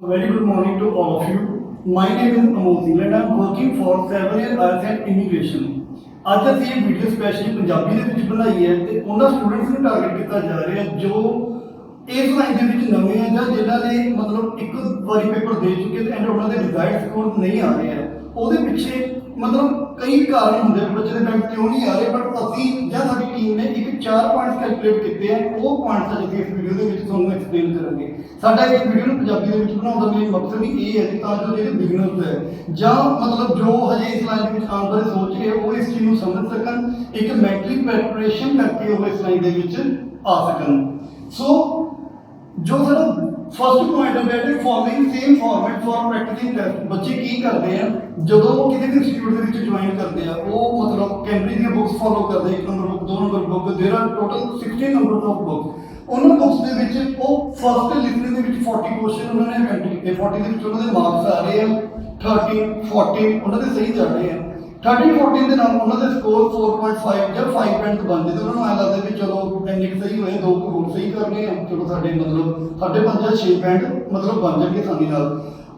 Very good morning to all of you. My name is Amol Singh and I am working for 7 year IELTS and Immigration. ਅੱਜ ਅਸੀਂ ਇਹ video specially Punjabi ਦੇ ਵਿੱਚ ਬਣਾਈ ਹੈ ਤੇ ਉਹਨਾਂ ਸਟੂਡੈਂਟਸ ਨੂੰ ਟਾਰਗੇਟ ਕੀਤਾ ਜਾ ਰਿਹਾ ਹੈ ਜੋ ਇਸ ਲਾਈਨ ਦੇ ਵਿੱਚ ਨਵੇਂ ਆ ਜਾਂ ਜਿਨ੍ਹਾਂ ਨੇ ਮਤਲਬ ਇੱਕ ਵਾਰੀ ਪੇਪਰ ਦੇ ਚੁੱਕੇ ਤੇ ਐਂਡ ਉਹਨਾਂ ਦੇ ਡਿਜ਼ਾਇਰਡ ਸਕੋਰ ਨਹੀਂ ਆ ਰਹੇ ਆ। ਉਹਦੇ ਪਿੱਛੇ ਮਤਲਬ ਕਈ ਕਾਰਨ ਹੁੰਦੇ ਆ ਬੱਚੇ ਦੇ ਬੈਂਕ ਕਿਉਂ ਨਹੀਂ ਆ ਰਹੇ, ਬਟ ਅਸੀਂ ਜਾਂ ਸਾਡੀ ਟੀਮ ਨੇ ਇੱਕ 4 ਪੁਆਇੰਟਸ ਕੈਲਕੂਲੇਟ ਕੀਤੇ ਆ। ਉਹ ਪੁਆਇੰਟਸ ਅੱਜ ਅਸੀਂ ਇਸ ਵੀਡੀਓ ਦੇ ਵਿੱਚ ਤੁਹਾਨੂੰ ਐਕਸਪਲੇਨ ਕਰਾਂਗੇ। ਸਾਡਾ ਇਸ ਵੀਡੀਓ ਨੂੰ ਪੰਜਾਬੀ ਦੇ ਵਿੱਚ ਬਣਾਉਣ ਦਾ ਮੇਨ ਮਕਸਦ ਹੀ ਇਹ ਹੈ ਕਿ ਤਾਂ ਜੋ ਜਿਹੜੇ ਬਿਗਨਰਸ ਹੈ ਜਾਂ ਮਤਲਬ ਜੋ ਹਜੇ ਇਸ ਲਾਈਨ ਦੇ ਵਿੱਚ ਆਉਣ ਬਾਰੇ ਸੋਚ ਰਹੇ ਉਹ ਇਸ ਚੀਜ਼ ਨੂੰ ਸਮਝ ਸਕਣ, ਇੱਕ ਮੈਂਟਲੀ ਪ੍ਰੈਪਰੇਸ਼ਨ ਕਰਕੇ ਉਹ ਇਸ ਲਾਈਨ ਦੇ ਵਿੱਚ ਆ ਸਕਣ। ਸੋ ਜੋ ਸਾਡਾ ਫਸਟ ਪੁਆਇੰਟ ਹੈ ਕਿ farming same format for practising test. ਬੱਚੇ ਕੀ ਕਰਦੇ ਆ ਜਦੋਂ ਉਹ ਕਿਸੇ ਵੀ ਇੰਸਟੀਟਿਊਟ ਦੇ ਵਿੱਚ ਜੁਆਇਨ ਕਰਦੇ ਆ, ਉਹ ਮਤਲਬ ਕੈਂਬਰਿਜ ਦੀਆਂ ਬੁੱਕਸ ਫੋਲੋ ਕਰਦੇ, 1 ਨੰਬਰ ਬੁੱਕ 2 ਨੰਬਰ ਬੁੱਕ, ਦੇਰ R total 16 number of book. ਉਹਨਾਂ ਬੁੱਕਸ ਦੇ ਵਿੱਚ ਉਹ ਫਸਟ ਲਿਸਨਿੰਗ ਦੇ ਵਿੱਚ 40 ਕੁਐਸਚਨ ਉਹਨਾਂ ਨੇ ਅਟੈਂਡ ਕੀਤੇ, 40 ਦੇ ਵਿੱਚ ਉਹਨਾਂ ਦੇ ਮਾਰਕਸ ਆ ਰਹੇ ਆ 13 14 ਉਹਨਾਂ ਦੇ ਸਹੀ ਜਾ ਰਹੇ ਆ। 13 14 ਦੇ ਨਾਲ ਉਹਨਾਂ ਦੇ ਸਕੋਰ 4.5 ਜਾਂ 5 ਬੈਂਡ ਬਣ ਜਾਂਦੇ। ਉਹਨਾਂ ਨੂੰ ਐਂ ਲੱਗਦਾ ਵੀ ਚਲੋ ਇੰਨੇ ਸਹੀ ਹੋਏ, 2 ਹੋਰ ਸਹੀ ਕਰਨੇ ਆ, ਚਲੋ ਸਾਡੇ ਮਤਲਬ 5.5 ਜਾਂ 6 ਬੈਂਡ ਮਤਲਬ ਬਣ ਜਾਣਗੇ ਆਸਾਨੀ ਨਾਲ।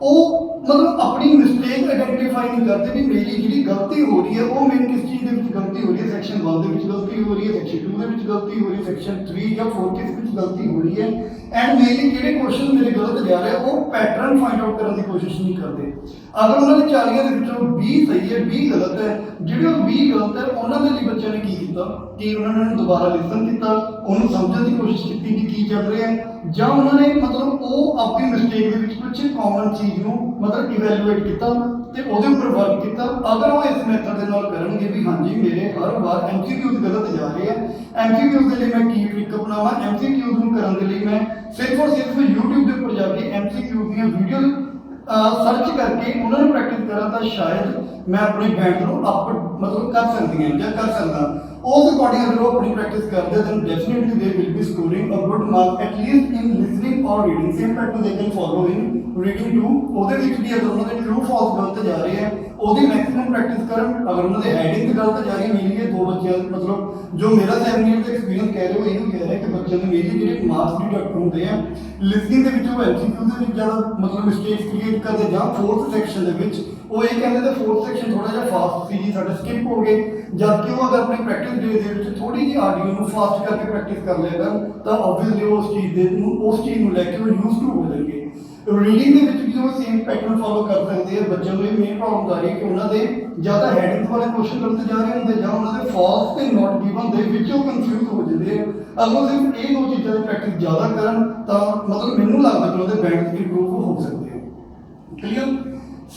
ਉਹ ਮਤਲਬ ਆਪਣੀ ਮਿਸਟੇਕ ਆਈਡੈਂਟੀਫਾਈ ਨਹੀਂ ਕਰਦੇ ਵੀ ਮੇਰੀ ਜਿਹੜੀ ਗਲਤੀ ਹੋ ਰਹੀ ਹੈ ਉਹ ਮੇਰੀ ਕਿਸ ਚੀਜ਼ ਦੇ ਵਿੱਚ ਗਲਤੀ ਹੋ ਰਹੀ ਹੈ। ਸੈਕਸ਼ਨ 1 ਦੇ ਵਿੱਚ ਗਲਤੀ ਹੋ ਰਹੀ ਹੈ, ਸੈਕਸ਼ਨ 2 ਦੇ ਵਿੱਚ ਗਲਤੀ ਹੋ ਰਹੀ ਹੈ, ਸੈਕਸ਼ਨ 3 ਜਾਂ 4 ਕਿਸ ਵਿੱਚ ਗਲਤੀ ਹੋ ਰਹੀ ਹੈ, ਐਂਡ ਮੇਨਲੀ ਕਿਹੜੇ ਕੁਐਸਚਨ ਮੇਰੇ ਗਲਤ ਜਾ ਰਹੇ ਉਹ ਪੈਟਰਨ ਫਾਈਂਡ ਆਊਟ ਕਰਨ ਦੀ ਕੋਸ਼ਿਸ਼ ਨਹੀਂ ਕਰਦੇ। ਅਗਰ ਉਹਨਾਂ ਦੇ 40 ਦੇ ਵਿੱਚੋਂ 20 ਸਹੀ ਹੈ 20 ਗਲਤ ਹੈ, ਜਿਹੜੇ ਉਹ 20 ਗਲਤ ਹੈ ਉਹਨਾਂ ਦੇ ਲਈ ਬੱਚਿਆਂ ਨੇ ਕੀ ਕੀਤਾ ਕਿ ਉਹਨਾਂ ਨੇ ਉਹਨੂੰ ਦੁਬਾਰਾ ਲਿਸਨ ਕੀਤਾ, ਉਹਨੂੰ ਸਮਝਣ ਦੀ ਕੋਸ਼ਿਸ਼ ਕੀਤੀ ਕਿ ਕੀ ਚੱਲ ਰਿਹਾ ਹੈ, ਜਾਂ ਉਹਨਾਂ ਨੇ ਮਤਲਬ ਉਹ ਆਪਣੀ ਮਿਸਟੇਕ ਦੇ ਵਿੱਚ ਕੁਝ ਕਾਮਨ ਚੀਜ਼ ਨੂੰ ਮਤਲਬ ਇਵੈਲੂਏਟ ਕੀਤਾ ਤੇ ਉਹਦੇ ਉੱਪਰ ਵਰਕ ਕੀਤਾ। ਅਗਰ ਉਹ ਇਸ ਮੈਥਡ ਦੇ ਨਾਲ ਕਰਨਗੇ ਵੀ ਹਾਂਜੀ ਮੇਰੇ ਹਰ ਵਾਰ ਐਮਸੀਕਿਊਜ਼ ਗਲਤ ਜਾ ਰਹੇ ਆ, ਐਮਸੀਕਿਊਜ਼ ਦੇ ਲਈ ਮੈਂ ਕੀ ਟ੍ਰਿਕ ਅਪਣਾਵਾਂ, ਐਮਸੀਕਿਊਜ਼ ਨੂੰ ਕਰਨ ਦੇ ਲਈ ਮੈਂ ਸਿਰਫ ਔਰ ਸਿਰਫ YouTube ਦੇ ਉੱਪਰ ਜਾ ਕੇ ਐਮਸੀਕਿਊਜ਼ ਦੀਆਂ ਵੀਡੀਓ ਸਰਚ ਕਰਕੇ ਉਹਨਾਂ ਨੂੰ ਪ੍ਰੈਕਟਿਸ ਕਰਾਂ ਤਾਂ ਸ਼ਾਇਦ ਮੈਂ ਆਪਣੇ ਬੈਂਡ ਨੂੰ ਅਪ ਮਤਲਬ ਕਰ ਸਕਦੀ ਹਾਂ ਜਾਂ ਕਰ ਸਕਦਾ। ਉਸ ਅਕੋਰਡਿੰਗ ਅਗਰ ਉਹ ਆਪਣੀ ਪ੍ਰੈਕਟਿਸ ਕਰਦੇ then definitely they will be scoring a good mark at least in listening or reading, same pattern they can follow in reading too। ਉਹਦੇ ਵਿੱਚ ਵੀ ਅਗਰ ਉਹਨਾਂ ਦੇ true false ਗਲਤ ਜਾ ਰਹੇ ਆ ਉਹਦੀ ਮੈਕਸਿਮਮ ਪ੍ਰੈਕਟਿਸ ਕਰਨ। ਅਗਰ ਉਹਨਾਂ ਦੇ ਹੈਡਿੰਗ ਗਲਤ ਜਾ ਰਹੀ ਮੇਰੀ ਇਹ 2 ਬੱਚਿਆਂ ਮਤਲਬ ਜੋ ਮੇਰਾ 7 years ਦਾ ਐਕਸਪੀਰੀਅੰਸ ਕਹਿ ਰਹੇ ਹੋ ਇਹਨੂੰ ਕਹਿ ਰਿਹਾ ਕਿ ਬੱਚਿਆਂ ਦੇ ਮੇਰੀ ਜਿਹੜੇ ਮਾਰਕਸ ਡਿਡਕਟ ਹੁੰਦੇ ਆ ਲਿਸਨਿੰਗ ਦੇ ਵਿੱਚ ਉਹ ਐਮਸੀਕਿਊ ਦੇ ਵਿੱਚ ਜ਼ਿਆਦਾ ਮਤਲਬ ਮਿਸਟੇਕਸ ਕ੍ਰੀਏਟ ਕਰਦੇ, ਜਾਂ 4th ਸੈਕਸ਼ਨ ਦੇ ਵਿੱਚ ਉਹ ਇਹ ਕਹਿੰਦੇ ਤੇ 4th ਸੈਕਸ਼ਨ ਥੋੜਾ ਜਿਹਾ ਫਾਸਟ ਸੀ ਜੀ ਸਾਡੇ ਸਕਿਪ ਹੋ ਗਏ, ਜਦਕਿ ਉਹ ਅਗਰ ਆਪਣੀ ਪ੍ਰੈਕਟਿਸ ਡੇ ਦੇ ਵਿੱਚ ਥੋੜੀ ਜਿਹੀ ਆਡੀਓ ਨੂੰ ਫਾਸਟ ਕਰਕੇ ਪ੍ਰੈਕਟਿਸ ਕਰ ਲਿਆ ਕਰਨ ਤਾਂ ਆਬਵੀਅਸਲੀ ਉਸ ਚੀਜ਼ ਨੂੰ ਲੈ ਕੇ ਉਹ ਯੂਜ਼ ਟੂ ਹੋ ਜਾਣਗੇ। ਰੀਡਿੰਗ ਦੇ ਵਿੱਚ ਵੀ ਉਹ ਸੇਮ ਪੈਟਰਨ ਫੋਲੋ ਕਰ ਸਕਦੇ ਆ। ਬੱਚਿਆਂ ਨੂੰ ਇਹ ਮੇਨ ਪ੍ਰੋਬਲਮ ਆ ਰਹੀ ਹੈ ਕਿ ਉਹਨਾਂ ਦੇ ਜ਼ਿਆਦਾ ਹੈਡਿੰਗ ਵਾਲੇ ਕੁਐਸਚਨ ਗਲਤ ਜਾ ਰਹੇ ਹੁੰਦੇ ਜਾਂ ਉਹਨਾਂ ਦੇ ਫਾਲਸ ਤੇ ਨਾਟ ਗਿਵਨ ਦੇ ਵਿੱਚ ਉਹ ਕਨਫਿਊਜ਼ ਹੋ ਜਾਂਦੇ ਆ। ਅਗਰ ਸਿਰਫ ਇਹ 2 ਚੀਜ਼ਾਂ ਦੀ ਪ੍ਰੈਕਟਿਸ ਜ਼ਿਆਦਾ ਕਰਨ ਤਾਂ ਮਤਲਬ ਮੈਨੂੰ ਲੱਗਦਾ ਕਿ ਉਹਦੇ ਬੈਂਡ ਇੰਪਰੂਵ ਹੋ ਸਕਦੇ ਆ। Clear.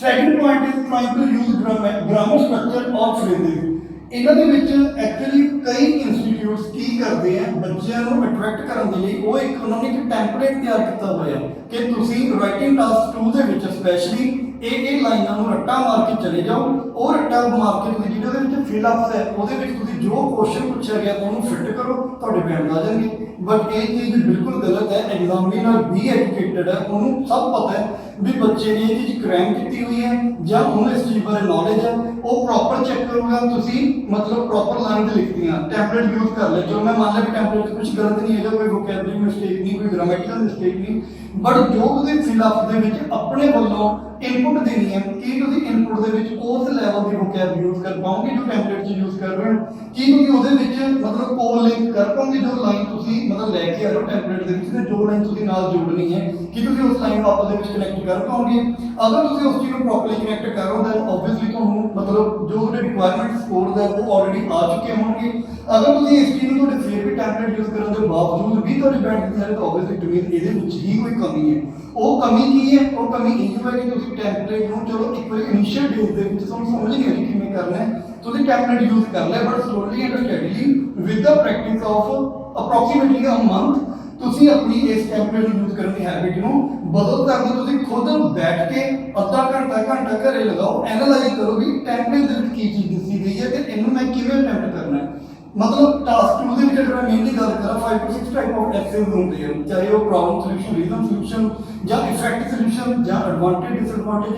Second point is trying to use grammar structure ਔਰ ਫਰੇਜ਼ਿੰਗ। ਇਹਨਾਂ ਦੇ ਵਿੱਚ ਐਕਚੁਅਲੀ ਕਈ ਇੰਸਟੀਟਿਊਟਸ ਕੀ ਕਰਦੇ ਆ ਬੱਚਿਆਂ ਨੂੰ ਅਟਰੈਕਟ ਕਰਨ ਦੇ ਲਈ ਉਹ ਇੱਕ ਉਹਨਾਂ ਨੇ ਇੱਕ ਟੈਂਪਲੇਟ ਤਿਆਰ ਕੀਤਾ ਹੋਇਆ ਕਿ ਤੁਸੀਂ ਰਾਈਟਿੰਗ ਟਾਸਕ 2 ਦੇ ਵਿੱਚ ਸਪੈਸ਼ਲੀ ਇਹ ਲਾਈਨਾਂ ਨੂੰ ਰੱਟਾ ਮਾਰ ਕੇ ਚਲੇ ਜਾਓ। ਉਹ ਰੱਟਾ ਮਾਰ ਕੇ ਤੁਸੀਂ ਜਿਹਦੇ ਵਿੱਚ ਫਿਲ ਅਪਸ ਹੈ ਉਹਦੇ ਵਿੱਚ ਤੁਸੀਂ ਜੋ ਕੁਐਸਚਨ ਪੁੱਛਿਆ ਗਿਆ ਉਹਨੂੰ ਫਿੱਟ ਕਰੋ, ਤੁਹਾਡੇ ਬੈਂਡ ਆ ਜਾਣਗੇ। ਬਟ ਇਹ ਚੀਜ਼ ਬਿਲਕੁਲ ਗਲਤ ਹੈ। ਐਗਜ਼ਾਮੀਨਰ ਵੀ ਐਜੂਕੇਟਡ ਹੈ, ਉਹਨੂੰ ਸਭ ਪਤਾ ਹੈ ਵੀ ਬੱਚੇ ਨੇ ਇਹ ਚੀਜ਼ ਕ੍ਰੈਮ ਕੀਤੀ ਹੋਈ ਹੈ ਜਾਂ ਉਹਨੂੰ ਇਸ ਚੀਜ਼ ਬਾਰੇ ਨੌਲੇਜ ਹੈ। ਉਹ ਪ੍ਰੋਪਰ ਚੈੱਕ ਕਰੂਗਾ ਤੁਸੀਂ ਮਤਲਬ ਪ੍ਰੋਪਰ ਲਾਈਨ ਤੇ ਲਿਖਤੀਆਂ, ਟੈਂਪਲੇਟ ਯੂਜ਼ ਕਰ ਲੈ। ਚਲੋ ਮੈਂ ਮੰਨ ਲਿਆ ਕਿ ਟੈਂਪਲੇਟ 'ਚ ਕੁਝ ਗਲਤ ਨਹੀਂ ਹੈਗਾ, ਕੋਈ ਵੋਕੈਬਲਰੀ ਮਿਸਟੇਕ ਨਹੀਂ, ਕੋਈ ਗ੍ਰਾਮੈਟੀਕਲ ਮਿਸਟੇਕ ਨਹੀਂ, ਬਟ ਜੋ ਤੁਸੀਂ ਫਿਲ ਅਪ ਦੇ ਵਿੱਚ ਆਪਣੇ ਵੱਲੋਂ ਇਨਪੁਟ ਦੇਣੀ ਹੈ ਕੀ ਤੁਸੀਂ ਇਨਪੁਟ ਦੇ ਵਿੱਚ ਉਸ ਲੈਵਲ ਦੀ ਵੋਕੈਬ ਯੂਜ਼ ਕਰ ਪਾਓਗੇ ਜੋ ਟੈਂਪਲੇਟ 'ਚ ਯੂਜ਼ ਕਰ ਰਹੇ ਹੋ, ਕੀ ਤੁਸੀਂ ਉਹਦੇ ਵਿੱਚ ਮਤਲਬ ਕੋਲ ਲਿੰਕ ਕਰ ਪਾਓਗੇ ਜੋ ਲਾਈਨ ਤੁਸੀਂ ਮਤਲਬ ਲੈ ਕੇ ਆ ਰਹੇ ਹੋ ਟੈਂਪਲੇਟ ਦੇ ਵਿੱਚ ਤੇ ਜੋ ਲਾਈਨ ਤੁਸੀਂ ਨਾਲ ਜੋੜਨੀ ਹੈ ਕੀ ਤੁਸੀਂ ਉਸ ਲਾਈਨ ਨੂੰ ਆਪਸ ਦੇ ਵਿੱਚ ਕਨੈਕਟ ਕਰ ਪਾਓਗੇ। ਅਗਰ ਤੁਸੀਂ ਉਸ ਚੀਜ਼ ਨੂੰ ਪ੍ਰੋਪਰਲੀ ਕਨੈਕਟ ਕਰੋ ਤਾਂ ਆਬਵੀਅਸਲੀ ਤੁਹਾਨੂੰ ਮਤਲਬ ਜੋ ਤੁਹਾਡੇ ਰਿਕੁਆਇਰਮੈਂਟ ਸਕੋਰ ਦਾ ਉਹ ਆਲਰੇਡੀ ਆ ਚੁੱਕੇ ਹੋਣਗੇ। ਅਗਰ ਤੁਸੀਂ ਇਸ ਚੀਜ਼ ਨੂੰ ਤੁਹਾਡੇ ਫਿਰ ਵੀ ਟੈਂਪਲੇਟ ਯੂਜ਼ ਕਰਨ ਦੇ ਬਾਵਜੂਦ ਵੀ ਤੁਹਾਡੇ ਬੈਂਡ ਦੀ ਹੈ ਤਾਂ ਆਬਵੀਅਸਲੀ ਇਟ ਮੀਨਸ ਇਹਦੇ ਵਿੱਚ ਹੀ ਕੋਈ ਕਮੀ ਹੈ। ਉਹ ਕਮੀ ਕੀ ਹੈ? ਉਹ ਕਮੀ ਇਹ ਹੈ ਕਿ ਤੁਸੀਂ ਟੈਂਪਲੇਟ ਨੂੰ ਚਲੋ ਇੱਕ ਵਾਰੀ ਇਨੀਸ਼ੀਅਲ ਡੇਜ਼ ਦੇ ਵਿੱਚ ਤੁਹਾਨੂੰ ਸਮਝ ਨਹੀਂ ਆਈ ਕਿਵੇਂ ਕਰਨਾ ਹੈ, ਤੁਸੀਂ ਟੈਂਪਲੇਟ ਯੂਜ਼ ਕਰ ਲਿਆ but slowly and steadily with the practice of approximately a month ਤੁਸੀਂ ਆਪਣੀ ਇਸ ਟੈਂਪਲੇਟ ਨੂੰ ਯੂਜ਼ ਕਰਨ ਦੀ ਹੈਬਿਟ ਨੂੰ ਬਦਲ ਸਕਦੇ। ਤੁਸੀਂ ਖੁਦ ਬੈਠ ਕੇ ਅੱਧਾ ਘੰਟਾ ਘਰੇ ਲਗਾਓ, ਐਨਾਲਾਈਜ਼ ਕਰੋ ਵੀ ਟੈਂਪਲੇਟ ਦੇ ਵਿੱਚ ਕੀ ਚੀਜ਼ ਦੱਸੀ ਗਈ ਹੈ ਤੇ ਇਹਨੂੰ ਮੈਂ ਕਿਵੇਂ ਅਟੈਂਪਟ ਕਰਨਾ ਹੈ। ਮਤਲਬ ਟਾਸਕ 2 ਦੇ ਵਿੱਚ ਅਗਰ ਮੈਂ ਮੇਨਲੀ ਗੱਲ ਕਰਾਂ 5 to 6 ਟਾਈਪ ਆਫ ਐਕਸਰਸਾਈਜ਼ ਹੁੰਦੇ ਹਨ, ਚਾਹੇ ਉਹ ਪ੍ਰੋਬਲਮ ਸੋਲੂਸ਼ਨ, ਰੀਜ਼ਨ ਸੋਲੂਸ਼ਨ ਜਾਂ ਇਫੈਕਟ ਸੋਲੂਸ਼ਨ ਜਾਂ ਐਡਵਾਂਟੇਜ ਡਿਸਐਡਵਾਂਟੇਜ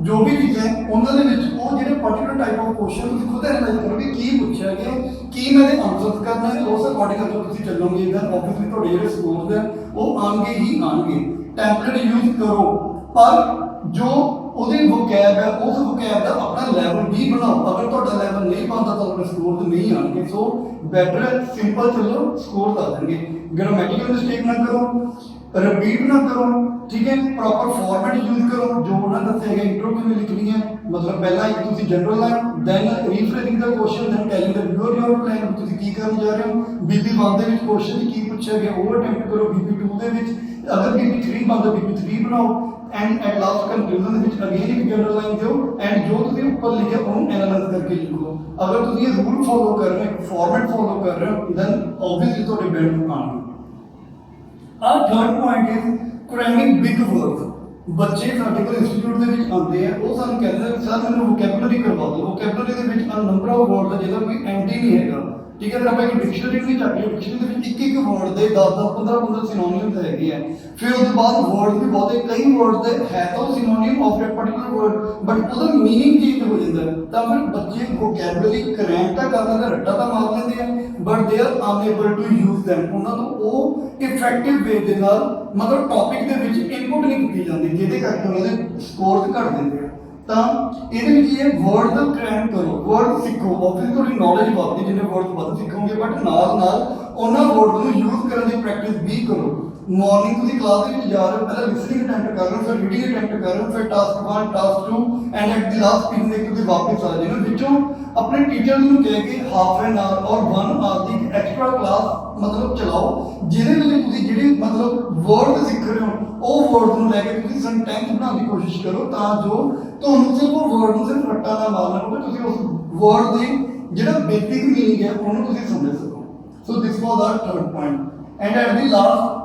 ਜੋ ਵੀ ਚੀਜ਼ ਹੈ ਉਹਨਾਂ ਦੇ ਵਿੱਚ ਉਹ ਜਿਹੜੇ ਪਾਰਟਿਕੂਲਰ ਟਾਈਪ ਆਫ ਕੁਐਸਚਨ ਤੁਸੀਂ ਖੁਦ ਐਨਾਲਾਈਜ਼ ਕਰੋ ਕਿ ਕੀ ਪੁੱਛਿਆ ਗਿਆ, ਕੀ ਮੈਂ ਇਹਦੇ ਆਨਸਰਸ ਕਰਨਾ ਹੈ। ਉਸ ਅਕੋਰਡਿੰਗ ਅਗਰ ਤੁਸੀਂ ਚੱਲੋਗੇ ਤਾਂ ਆਬਵੀਅਸਲੀ ਤੁਹਾਡੇ ਜਿਹੜੇ ਸਕੋਰਸ ਹੈ ਉਹ ਆਉਣਗੇ ਹੀ ਆਉਣਗੇ। ਟੈਂਪਲੇਟ ਯੂਜ਼ ਕਰੋ, पर जो ਉਹਦੀ ਵੋਕੈਬ ਹੈ ਉਸ ਵੋਕੈਬ ਦਾ ਆਪਣਾ ਲੈਵਲ ਵੀ ਬਣਾਓ। ਅਗਰ ਤੁਹਾਡਾ ਲੈਵਲ ਨਹੀਂ ਬਣਦਾ ਤਾਂ ਆਪਣੇ ਸਕੋਰ ਤੇ ਨਹੀਂ ਆਣਗੇ। ਸੋ ਬੈਟਰ ਹੈ ਸਿੰਪਲ ਚੱਲੋ, ਸਕੋਰ ਲਾ ਦੇਣਗੇ। ਗ੍ਰਾਮੈਟਿਕਲ ਮਿਸਟੇਕ ਨਾ ਕਰੋ, ਰਿਪੀਟ ਨਾ ਕਰੋ, ਠੀਕ ਹੈ। ਪ੍ਰੋਪਰ ਫਾਰਮੈਟ ਯੂਜ਼ ਕਰੋ ਜੋ ਉਹਨਾਂ ਨੇ ਦੱਸਿਆ ਹੈ। ਇੰਟਰੋ ਕਿਵੇਂ ਲਿਖਣੀ ਹੈ, ਮਤਲਬ ਪਹਿਲਾਂ ਇੱਕ ਤੁਸੀਂ ਜਨਰਲ ਲਾਈਨ, ਦੈਨ ਰੀਫਰੇਜ਼ਿੰਗ ਦਾ ਕੁਐਸਚਨ, ਦੈਨ ਟੈਲਿੰਗ ਦਾ ਵਿਊਅਰ ਯੋਰ ਪਲਾਨ, ਤੁਸੀਂ ਕੀ ਕਰਨ ਜਾ ਰਹੇ ਹੋ। ਬੀਬੀ 1 ਦੇ ਵਿੱਚ ਕੁਐਸਚਨ ਕੀ ਪੁੱਛਿਆ ਗਿਆ ਉਹ ਅਟੈਂਪਟ ਕਰੋ। ਬੀਬੀ 2 ਦੇ ਵਿੱਚ ਅਗਰ ਬੀਬੀ 3 ਬਣਦਾ ਬੀਬੀ 3 ਬਣਾਓ। ਐਂਡ ਐਟ ਲਾਸਟ ਕੰਕਲੂਜਨ ਦੇ ਵਿੱਚ ਅਗੇਨ ਇੱਕ ਜਨਰਲ ਲਾਈਨ ਦਿਓ ਐਂਡ ਜੋ ਤੁਸੀਂ ਉੱਪਰ ਲਿਖਿਆ ਉਹਨੂੰ ਐਨਾਲਾਈਜ਼ ਕਰਕੇ ਲਿਖੋ। ਅਗਰ ਤੁਸੀਂ ਇਹ ਰੂਲ ਫੋਲੋ ਕਰ ਰਹੇ ਹੋ, ਫਾਰਮੈਟ ਫੋਲੋ ਕਰ ਰਹੇ ਹੋ, ਦੈਨ ਆਬਵੀਅਸਲੀ ਤੁਹਾਡੇ ਬੈਂਡ ਆਉਣਗੇ। Our third point is cramming big words। ਬੱਚੇ ਸਾਡੇ ਕੋਲ ਇੰਸਟੀਚਿਊਟ ਦੇ ਵਿੱਚ ਆਉਂਦੇ ਆ, ਉਹ ਸਾਨੂੰ ਕਹਿੰਦੇ ਨੇ ਸਰ ਮੈਨੂੰ ਵੋਕੈਬਲਰੀ ਕਰਵਾ ਦਿਓ। ਵੋਕੈਬਲਰੀ ਦੇ ਵਿੱਚ ਨੰਬਰ ਆਫ ਵਰਡ ਦਾ ਜਿਹਦਾ ਕੋਈ ਐਂਡ ਹੀ ਨਹੀਂ ਹੈਗਾ, ਠੀਕ ਹੈ। ਫਿਰ ਆਪਾਂ ਇੱਕ ਡਿਕਸ਼ਨਰੀ ਨਹੀਂ ਚੱਕ ਲਈ, ਡਿਕਸ਼ਨਰੀ ਦੇ ਵਿੱਚ ਇੱਕ ਵਰਡ ਦੇ 10 15 ਸਿਨੋਨਿਮਸ ਹੈਗੇ ਆ। ਫਿਰ ਉਸ ਤੋਂ ਬਾਅਦ ਵਰਡ ਵੀ ਬਹੁਤੇ, ਕਈ ਵਰਡ ਦੇ ਹੈ ਤਾਂ synonym of that particular word, but ਉਹਦਾ ਮੀਨਿੰਗ ਚੇਂਜ ਹੋ ਜਾਂਦਾ ਹੈ। ਤਾਂ ਫਿਰ ਬੱਚੇ ਵੋਕੈਬਲਰੀ ਕਰੈਮ ਤਾਂ ਕਰ ਲੈਂਦੇ, ਰੱਟਾ ਤਾਂ ਮਾਰ ਲੈਂਦੇ ਆ, but they are unable to use them. ਉਹਨਾਂ ਨੂੰ ਉਹ ਇਫੈਕਟਿਵ ਵੇ ਦੇ ਨਾਲ ਮਤਲਬ ਟੌਪਿਕ ਦੇ ਵਿੱਚ ਇਨਪੁਟ ਨਹੀਂ ਕੀਤੀ ਜਾਂਦੀ, ਜਿਹਦੇ ਕਰਕੇ ਉਹਨਾਂ ਦੇ ਸਕੋਰ ਘੱਟ ਦਿੰਦੇ ਆ। ਤਾਂ ਇਹਦੇ ਵਿੱਚ ਇਹ ਵਰਡ ਦਾ ਕ੍ਰੈਮ ਕਰੋ, ਵਰਡ ਸਿੱਖੋ। ਆਬਵੀਅਸਲੀ ਤੁਹਾਡੀ ਨੌਲੇਜ ਵਧਦੀ ਜਿੰਨੇ ਵਰਡ ਵੱਧ ਸਿੱਖੋਗੇ, ਬਟ ਨਾਲ ਨਾਲ ਉਹਨਾਂ ਵਰਡ ਨੂੰ ਯੂਜ਼ ਕਰਨ ਦੀ ਪ੍ਰੈਕਟਿਸ ਵੀ ਕਰੋ। ਮਾਰਨਿੰਗ ਤੁਸੀਂ ਕਲਾਸ ਦੇ ਵਿੱਚ ਜਾ ਰਹੇ ਹੋ, ਪਹਿਲਾਂ ਲਿਸਨਿੰਗ ਅਟੈਂਪਟ ਕਰ ਰਹੇ ਹੋ, ਫਿਰ ਰੀਡਿੰਗ ਅਟੈਂਪਟ ਕਰ ਰਹੇ ਹੋ, ਫਿਰ task 1 task 2 and at the last pin ਦੇ ਤੁਸੀਂ ਵਾਪਸ ਆ ਜਾਓ। ਵਿੱਚੋਂ ਆਪਣੇ ਟੀਚਰ ਨੂੰ ਕਹਿ ਕੇ ਹਾਫ ਐਨ ਆਵਰ ਔਰ 1 ਆਵਰ ਦੀ ਐਕਸਟਰਾ ਕਲਾਸ ਮਤਲਬ ਚਲਾਓ, ਜਿਹਦੇ ਵਿੱਚ ਤੁਸੀਂ ਜਿਹੜੀ ਮਤਲਬ ਵਰਡ ਸਿੱਖ ਰਹੇ ਹੋ ਉਹ ਵਰਡ ਨੂੰ ਲੈ ਕੇ ਤੁਸੀਂ ਸੈਂਟੈਂਸ ਬਣਾਉਣ ਦੀ ਕੋਸ਼ਿਸ਼ ਕਰੋ, ਤਾਂ ਜੋ ਤੁਹਾਨੂੰ ਸਿਰਫ ਉਹ ਵਰਡ ਨੂੰ ਸਿਰਫ ਰੱਟਾ ਨਾ ਮਾਰਨਾ ਪਵੇ, ਤੁਸੀਂ ਉਸ ਵਰਡ ਦੀ ਜਿਹੜਾ ਬੇਸਿਕ ਮੀਨਿੰਗ ਹੈ ਉਹਨੂੰ ਤੁਸੀਂ ਸਮਝ ਸਕੋ। So this was our third point. And at the last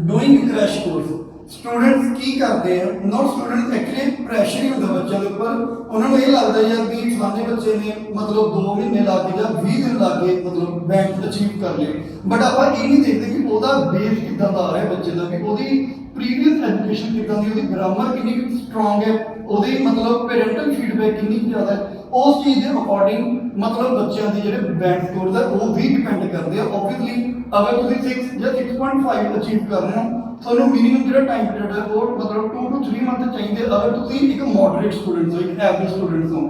doing crash course. Students ਕੀ ਕਰਦੇ ਆ, ਨੋਟ ਸਟੂਡੈਂਟਸ ਐਕਚੁਅਲੀ ਪ੍ਰੈਸ਼ਰ ਹੀ ਹੁੰਦਾ ਬੱਚਿਆਂ ਦੇ ਉੱਪਰ। ਉਹਨਾਂ ਨੂੰ ਇਹ ਲੱਗਦਾ ਯਾਰ ਵੀ ਫਲਾਣੇ ਬੱਚੇ ਨੇ ਮਤਲਬ 2 ਮਹੀਨੇ ਲਾ ਕੇ ਜਾਂ 20 ਦਿਨ ਲਾ ਕੇ ਮਤਲਬ ਬੈਂਕ ਅਚੀਵ ਕਰ ਲਏ, ਬਟ ਆਪਾਂ ਇਹ ਨਹੀਂ ਦੇਖਦੇ ਕਿ ਉਹਦਾ ਬੇਸ ਕਿੱਦਾਂ ਦਾ ਆ ਰਿਹਾ ਬੱਚੇ ਦਾ, ਵੀ ਉਹਦੀ ਪ੍ਰੀਵੀਅਸ ਐਜੂਕੇਸ਼ਨ ਕਿੱਦਾਂ ਦੀ, ਉਹਦੀ ਗ੍ਰਾਮਰ ਕਿੰਨੀ ਸਟਰੋਂਗ ਹੈ, ਉਹਦੀ ਮਤਲਬ ਪੇਰੈਂਟਲ ਫੀਡਬੈਕ ਕਿੰਨੀ ਜ਼ਿਆਦਾ ਹੈ। ਉਸ ਚੀਜ਼ ਦੇ ਅਕੋਰਡਿੰਗ ਮਤਲਬ ਬੱਚਿਆਂ ਦੇ ਜਿਹੜੇ ਬੈਂਕ ਸਕੋਰ ਦਾ ਉਹ ਵੀ ਡਿਪੈਂਡ ਕਰਦੇ ਆ। ਆਬਵੀਅਸਲੀ ਅਗਰ ਤੁਸੀਂ 6 ਜਾਂ 6.5 ਅਚੀਵ ਕਰ ਰਹੇ ਹੋ, ਤੁਹਾਨੂੰ ਮਿਨੀਮਮ ਜਿਹੜਾ ਟਾਈਮ ਪੀਰੀਅਡ ਹੈ ਉਹ ਮਤਲਬ 2 to 3 ਮੰਥ ਚਾਹੀਦੇ। ਅਗਰ ਤੁਸੀਂ ਇੱਕ ਮੋਡਰੇਟ ਸਟੂਡੈਂਟ ਹੋ, ਇੱਕ ਐਵਰੇਜ ਸਟੂਡੈਂਟ ਹੋ,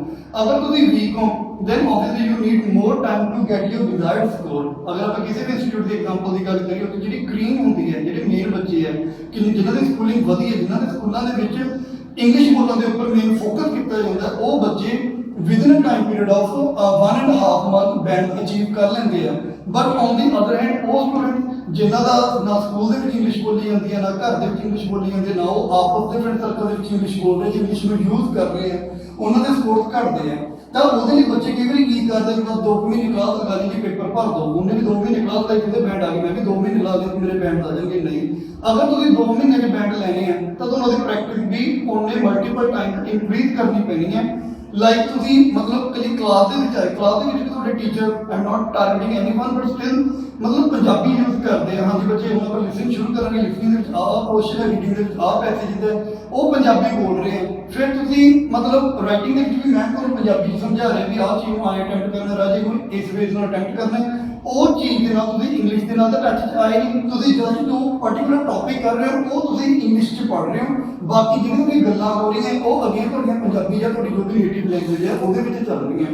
ਅਗਰ ਤੁਸੀਂ ਵੀਕ ਹੋ, then obviously you need more time to get your desired score। ਅਗਰ ਆਪਾਂ ਕਿਸੇ ਵੀ ਇੰਸਟੀਚਿਊਟ ਦੀ ਐਗਜ਼ਾਮਪਲ ਦੀ ਗੱਲ ਕਰੀਏ ਤਾਂ ਜਿਹੜੀ ਕ੍ਰੀਮ ਹੁੰਦੀ ਹੈ, ਜਿਹੜੇ ਮੇਨ ਬੱਚੇ ਹੈ ਕਿ ਜਿਨ੍ਹਾਂ ਦੀ ਸਕੂਲਿੰਗ ਵਧੀਆ, ਜਿਨ੍ਹਾਂ ਦੇ ਸਕੂਲਾਂ ਦੇ ਵਿੱਚ ਇੰਗਲਿਸ਼ ਬੋਲਣ ਦੇ ਉੱਪਰ ਮੇਨ ਫੋਕਸ ਕੀਤਾ ਜਾਂਦਾ, ਉਹ ਬੱਚੇ within time period of 1.5 month band achieve ਕਰ ਲੈਂਦੇ ਆ। But on the other hand ਉਹ ਸਟੂਡੈਂਟ ਜਿਨ੍ਹਾਂ ਦਾ ਨਾ ਸਕੂਲ ਦੇ ਵਿੱਚ ਇੰਗਲਿਸ਼ ਬੋਲੀ ਜਾਂਦੀ ਹੈ, ਨਾ ਘਰ ਦੇ ਵਿੱਚ ਇੰਗਲਿਸ਼ ਬੋਲੀ ਜਾਂਦੀ ਹੈ, ਨਾ ਉਹ ਆਪਸ ਦੇ ਫਰੈਂਡ ਸਰਕਲ ਦੇ ਵਿੱਚ ਇੰਗਲਿਸ਼ ਬੋਲ ਰਹੇ, ਇੰਗਲਿਸ਼ ਨੂੰ ਯੂਜ਼ ਕਰ ਰਹੇ ਆ, ਉਹਨਾਂ ਦੇ ਸਕੋਰ ਘਟਦੇ ਆ। ਤਾਂ ਉਹਦੇ ਲਈ ਬੱਚੇ ਕਈ ਵਾਰੀ ਕੀ ਕਰਦੇ ਕਿ ਬਸ 2 ਮਹੀਨੇ ਕਲਾਸ ਲਗਾ ਲਈ ਕਿ ਪੇਪਰ ਭਰ ਦੋ, ਉਹਨੇ ਵੀ 2 ਮਹੀਨੇ ਕਲਾਸ ਲਾਈ ਕਿਤੇ ਬੈਂਡ ਆ ਗਈ, ਮੈਂ ਵੀ 2 ਮਹੀਨੇ ਲਾ ਦੇ ਮੇਰੇ ਬੈਂਡ ਆ ਜਾਣਗੇ। ਨਹੀਂ, ਅਗਰ ਤੁਸੀਂ 2 ਮਹੀਨੇ ਦੇ ਬੈਂਡ ਲੈਣੇ ਆ ਤਾਂ ਤੁਹਾਨੂੰ ਉਹਦੀ ਪ੍ਰੈਕਟਿਸ ਵੀ ਉਹਨੇ ਮਲਟੀਪਲ ਟਾਈਮ ਇਨਕਰੀਜ਼ ਕਰਨੀ ਪੈਣੀ ਹੈ। ਲਾਈਕ ਤੁਸੀਂ ਮਤਲਬ ਕਦੀ ਕਲਾਸ ਦੇ ਵਿੱਚ ਆਏ, ਕਲਾਸ ਦੇ ਵਿੱਚ ਤੁਹਾਡੇ teacher, I am not targeting anyone, but still ਮਤਲਬ ਪੰਜਾਬੀ ਯੂਜ਼ ਕਰਦੇ ਆ। ਹਾਂਜੀ ਬੱਚੇ ਹੁਣ ਆਪਾਂ ਲਿਸਨਿੰਗ ਸ਼ੁਰੂ ਕਰਾਂਗੇ, ਲਿਸਨਿੰਗ ਦੇ ਵਿੱਚ ਆਹ ਕੁਐਸਚਨ ਹੈ, ਰੀਡਿੰਗ ਦੇ ਵਿੱਚ ਆਹ ਪੈਸੇਜ ਹੈ, ਉਹ ਪੰਜਾਬੀ ਬੋਲ ਰਹੇ ਆ। ਫਿਰ ਤੁਸੀਂ ਮਤਲਬ ਰਾਈਟਿੰਗ ਦੇ ਵਿੱਚ ਵੀ ਮੈਂ ਤੁਹਾਨੂੰ ਪੰਜਾਬੀ ਚ ਸਮਝਾ ਰਿਹਾ ਵੀ ਆਹ ਚੀਜ਼ ਨੂੰ ਆਏ ਅਟੈਂਪਟ ਕਰਨਾ, ਰਾਜੇ ਨੂੰ ਇਸ ਵੇਸ ਨਾਲ ਅਟੈਂਪਟ ਕਰਨਾ, ਉਹ ਚੀਜ਼ ਦੇ ਨਾਲ ਤੁਸੀਂ ਇੰਗਲਿਸ਼ ਦੇ ਨਾਲ ਤਾਂ ਟੱਚ 'ਚ ਆਏ ਨਹੀਂ। ਤੁਸੀਂ ਜਸਟ ਜੋ ਪਾਰਟੀਕੂਲਰ ਟੌਪਿਕ ਕਰ ਰਹੇ ਹੋ ਉਹ ਤੁਸੀਂ ਇੰਗਲਿਸ਼ 'ਚ ਪੜ੍ਹ ਰਹੇ ਹੋ, ਬਾਕੀ ਜਿਹੜੀਆਂ ਵੀ ਗੱਲਾਂ ਹੋ ਰਹੀਆਂ ਉਹ ਅਗੇਨ ਤੁਹਾਡੀਆਂ ਪੰਜਾਬੀ ਜਾਂ ਤੁਹਾਡੀ ਜੋ ਵੀ ਨੇਟਿਵ ਲੈਂਗੁਏਜ ਹੈ ਉਹਦੇ ਵਿੱਚ ਚੱਲ ਰਹੀਆਂ।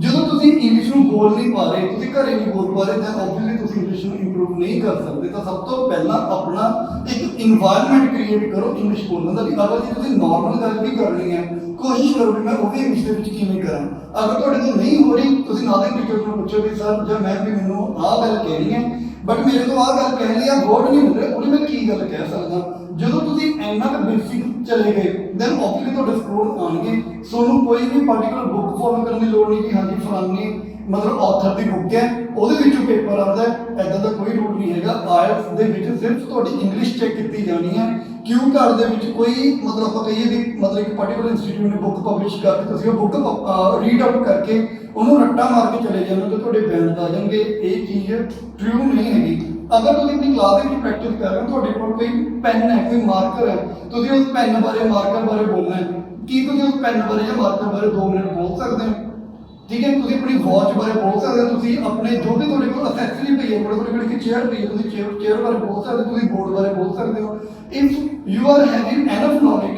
ਜਦੋਂ ਤੁਸੀਂ ਇੰਗਲਿਸ਼ ਨੂੰ ਬੋਲ ਨਹੀਂ ਪਾ ਰਹੇ, ਤੁਸੀਂ ਘਰੇ ਨਹੀਂ ਬੋਲ ਪਾ ਰਹੇ, ਤਾਂ ਆਬਵੀਅਸਲੀ ਤੁਸੀਂ ਇੰਗਲਿਸ਼ ਨੂੰ ਇੰਪਰੂਵ ਨਹੀਂ ਕਰ ਸਕਦੇ। ਤਾਂ ਸਭ ਤੋਂ ਪਹਿਲਾਂ ਆਪਣਾ ਇੱਕ ਇਨਵਾਇਰਨਮੈਂਟ ਕ੍ਰੀਏਟ ਕਰੋ ਇੰਗਲਿਸ਼ ਬੋਲਣ ਦਾ। ਅਗਰ ਜੇ ਤੁਸੀਂ ਨਾਰਮਲ ਗੱਲ ਵੀ ਕਰਨੀ ਹੈ, ਕੋਸ਼ਿਸ਼ ਕਰੋ ਵੀ ਮੈਂ ਉਹ ਵੀ ਇੰਗਲਿਸ਼ ਦੇ ਵਿੱਚ ਕਿਵੇਂ ਕਰਾਂ। ਅਗਰ ਤੁਹਾਡੇ ਤੋਂ ਨਹੀਂ ਹੋ ਰਹੀ, ਤੁਸੀਂ ਨਾਲ ਦੇ ਟੀਚਰ ਨੂੰ ਪੁੱਛੋ ਵੀ ਸਰ ਜਾਂ ਮੈਮ ਵੀ ਮੈਨੂੰ ਆਹ ਗੱਲ ਕਹਿਣੀ ਹੈ, ਬਟ ਮੇਰੇ ਤੋਂ ਆਹ ਗੱਲ ਕਹਿਣ ਲਈ ਆ ਵਰਡ ਨਹੀਂ ਮਿਲ ਰਿਹਾ, ਉਹਨੇ ਮੈਂ ਕੀ ਗੱਲ ਕਹਿ ਸਕਦਾ। ਜਦੋਂ ਤੁਸੀਂ ਇੰਨਾ ਕੁ ਬੇਸਿਕ ਚਲੇ ਗਏ, ਦੈਨ ਆਬਵੀਅਸਲੀ ਤੁਹਾਡੇ ਸਕੋਰ ਆਉਣਗੇ। ਤੁਹਾਨੂੰ ਕੋਈ ਵੀ ਪਾਰਟੀਕੂਲਰ ਬੁੱਕ ਫੋਲੋ ਕਰਨ ਦੀ ਲੋੜ ਨਹੀਂ ਕਿ ਹਾਂਜੀ ਫਲਾਨੀ ਮਤਲਬ ਆਥਰ ਦੀ ਬੁੱਕ ਹੈ ਉਹਦੇ ਵਿੱਚੋਂ ਪੇਪਰ ਆਉਂਦਾ, ਐਦਾਂ ਦਾ ਕੋਈ ਰੂਲ ਨਹੀਂ ਹੈਗਾ। ਆਇਲਸ ਦੇ ਵਿੱਚ ਸਿਰਫ ਤੁਹਾਡੀ ਇੰਗਲਿਸ਼ ਚੈੱਕ ਕੀਤੀ ਜਾਣੀ ਹੈ। ਕਿਊ ਕਾਰਡ ਦੇ ਵਿੱਚ ਕੋਈ ਮਤਲਬ ਆਪਾਂ ਕਹੀਏ ਵੀ ਮਤਲਬ ਇੱਕ ਪਾਰਟੀਕੂਲਰ ਇੰਸਟੀਚਿਊਟ ਨੇ ਬੁੱਕ ਪਬਲਿਸ਼ ਕਰਤੀ, ਤੁਸੀਂ ਉਹ ਬੁੱਕ ਰੀਡ ਆਊਟ ਕਰਕੇ ਉਹਨੂੰ ਰੱਟਾ ਮਾਰ ਕੇ ਚਲੇ ਜਾਂਦੇ ਤਾਂ ਤੁਹਾਡੇ ਬੈਂਡ ਆ ਜਾਣਗੇ। ਇਹ ਚੀਜ਼ ਟਰੂ ਨਹੀਂ ਹੈਗੀ। ਅਗਰ ਤੁਸੀਂ ਆਪਣੀ ਕਲਾਸ ਦੇ ਵਿੱਚ ਪ੍ਰੈਕਟਿਸ ਕਰ ਰਹੇ ਹੋ, ਤੁਹਾਡੇ ਕੋਲ ਕੋਈ ਪੈਨ ਹੈ, ਕੋਈ ਮਾਰਕਰ ਹੈ, ਤੁਸੀਂ ਉਸ ਪੈਨ ਬਾਰੇ, ਮਾਰਕਰ ਬਾਰੇ ਬੋਲਣਾ ਹੈ, ਕੀ ਤੁਸੀਂ ਉਸ ਪੈਨ ਬਾਰੇ ਜਾਂ ਮਾਰਕਰ ਬਾਰੇ 2 ਮਿੰਟ ਬੋਲ ਸਕਦੇ ਹੋ? ਠੀਕ ਹੈ, ਤੁਸੀਂ ਆਪਣੀ ਵਾਚ ਬਾਰੇ ਬੋਲ ਸਕਦੇ ਹੋ, ਤੁਸੀਂ ਆਪਣੇ ਜੋ ਵੀ ਤੁਹਾਡੇ ਕੋਲ ਅਸੈਸਰੀ ਪਈ ਹੈ, ਤੁਹਾਡੇ ਕੋਲ ਇੱਕ ਚੇਅਰ ਪਈ ਹੈ, ਤੁਸੀਂ ਚੇਅਰ ਬਾਰੇ ਬੋਲ ਸਕਦੇ ਹੋ, ਤੁਸੀਂ ਬੋਰਡ ਬਾਰੇ ਬੋਲ ਸਕਦੇ ਹੋ। If you are having enough knowledge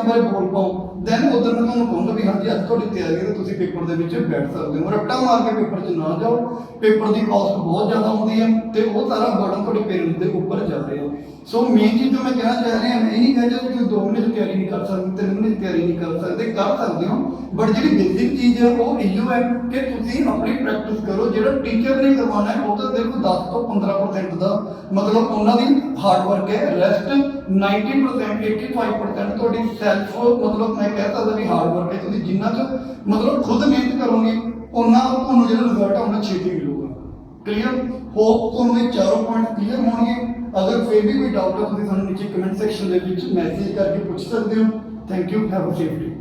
ਚੀਜ਼ਾਂ ਬਾਰੇ ਬੋਲ ਪਾਓ ਦੈਨ ਉਧਰ ਮੈਂ ਤੁਹਾਨੂੰ ਕਹੂੰਗਾ ਵੀ ਹਾਂਜੀ ਅੱਜ ਤੁਹਾਡੀ ਤਿਆਰੀ ਹੈ ਤੇ ਤੁਸੀਂ ਪੇਪਰ ਦੇ ਵਿੱਚ ਬੈਠ ਸਕਦੇ ਹੋ। ਰੱਟਾ ਮਾਰ ਕੇ ਪੇਪਰ 'ਚ ਨਾ ਜਾਓ, ਪੇਪਰ ਦੀ ਕਾਸਟ ਬਹੁਤ ਜ਼ਿਆਦਾ ਹੁੰਦੀ ਹੈ ਤੇ ਉਹ ਸਾਰਾ ਬਰਡਨ ਤੁਹਾਡੇ ਪੇਰੈਂਟਸ ਦੇ ਉੱਪਰ ਜਾ ਰਿਹਾ। ਸੋ ਮੇਨ ਚੀਜ਼ ਜੋ ਮੈਂ ਕਹਿਣਾ ਚਾਹ ਰਿਹਾ, ਮੈਂ ਇਹ ਨਹੀਂ ਕਹਿ ਰਿਹਾ ਕਿ ਤੁਸੀਂ 2 ਮਹੀਨੇ 'ਚ ਤਿਆਰੀ ਨਹੀਂ ਕਰ ਸਕਦੇ, 3 ਮਹੀਨੇ 'ਚ ਤਿਆਰੀ ਨਹੀਂ ਕਰ ਸਕਦੇ ਹੋ, ਬਟ ਜਿਹੜੀ ਬੇਸਿਕ ਚੀਜ਼ ਹੈ ਉਹ ਇਹੋ ਹੈ ਕਿ ਤੁਸੀਂ ਆਪਣੀ ਪ੍ਰੈਕਟਿਸ ਕਰੋ। ਜਿਹੜਾ ਟੀਚਰ ਨੇ ਕਰਵਾਉਣਾ ਹੈ ਉਹ ਤਾਂ ਦੇਖੋ 10 ਤੋਂ 15% ਦਾ ਮਤਲਬ ਉਹਨਾਂ ਦੀ ਹਾਰਡ ਵਰਕ ਹੈ, ਰੈਸਟ 90% 85% ਤੁਹਾਡੀ ਸੈਲਫ ਮਤਲਬ ਮੈਂ ਕਹਿ ਸਕਦਾ ਵੀ ਹਾਰਡ ਵਰਕ ਹੈ। ਤੁਸੀਂ ਜਿੰਨਾ ਚ ਮਤਲਬ ਖੁਦ ਮਿਹਨਤ ਕਰੋਗੇ ਉਹਨਾਂ ਤੁਹਾਨੂੰ ਜਿਹੜਾ ਰਿਜ਼ਲਟ ਆਉਣਾ ਛੇਤੀ ਮਿਲੂਗਾ। ਕਲੀਅਰ? ਹੋਪ ਤੁਹਾਨੂੰ ਇਹ ਚਾਰੋਂ ਪੁਆਇੰਟ ਕਲੀਅਰ ਹੋਣਗੇ। ਅਗਰ ਫਿਰ ਵੀ ਕੋਈ ਡਾਊਟ ਹੈ ਤੁਸੀਂ ਸਾਨੂੰ ਨੀਚੇ ਕਮੈਂਟ ਸੈਕਸ਼ਨ ਦੇ ਵਿੱਚ ਮੈਸੇਜ ਕਰਕੇ ਪੁੱਛ ਸਕਦੇ ਹੋ। Thank you, have a safe day.